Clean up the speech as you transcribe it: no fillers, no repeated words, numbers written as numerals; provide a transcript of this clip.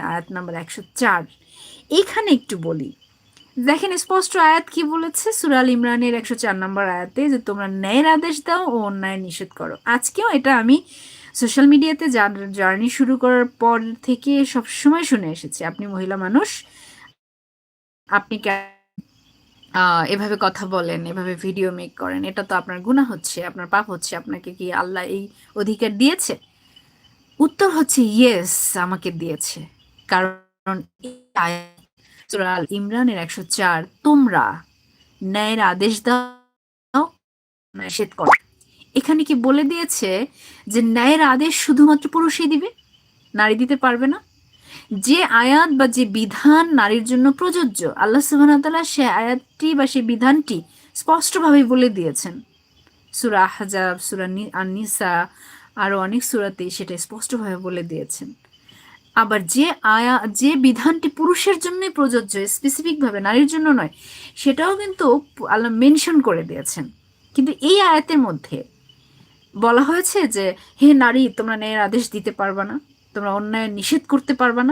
আয়াত নাম্বার 104। এখানে একটু বলি, দেখেন স্পষ্ট আয়াত কি বলেছে সূরা আল ইমরানের 104 নম্বর আয়াতে, যে তোমরা ন্যায়ের আদেশ দাও ও অন্যায় নিষেধ করো। আজকেও এটা আমি সোশ্যাল মিডিয়াতে জার্নি শুরু করার পর থেকে সবসময় শুনে এসেছি, আপনি মহিলা মানুষ, আপনি এভাবে কথা বলেন, এভাবে ভিডিও মেক করেন, এটা তো আপনার গুনাহ হচ্ছে, আপনার পাপ হচ্ছে, আপনাকে কি আল্লাহ এই অধিকার দিয়েছে? উত্তর হচ্ছে ইয়েস, আমাকে দিয়েছে। কারণ সূরা আল ইমরানের 104, তোমরা ন্যায়ের আদেশ দাও, নিষেধ করো। এখানে কি বলে দিয়েছে যে ন্যায়ের আদেশ শুধুমাত্র পুরুষই দিবে, নারী দিতে পারবে না? যে আয়াত বা যে বিধান নারীর জন্য প্রযোজ্য, আল্লাহ সুবহানাহু ওয়া তাআলা সে আয়াতটি বা সে বিধানটি স্পষ্টভাবে বলে দিয়েছেন। সূরা আহজাব, সূরা আন-নিসা, আরো অনেক সূরাতেই সেটা স্পষ্টভাবে বলে দিয়েছেন। আবার যে বিধানটি পুরুষের জন্যই প্রযোজ্য, স্পেসিফিক ভাবে নারীর জন্য নয়, সেটাও কিন্তু আল্লাহ মেনশন করে দিয়েছেন। কিন্তু এই আয়াতের মধ্যে বলা হয়েছে যে হে নারী, তোমরা ন্যায়ের আদেশ দিতে পারবা না, তোমরা অন্যায় নিষেধ করতে পারবা না।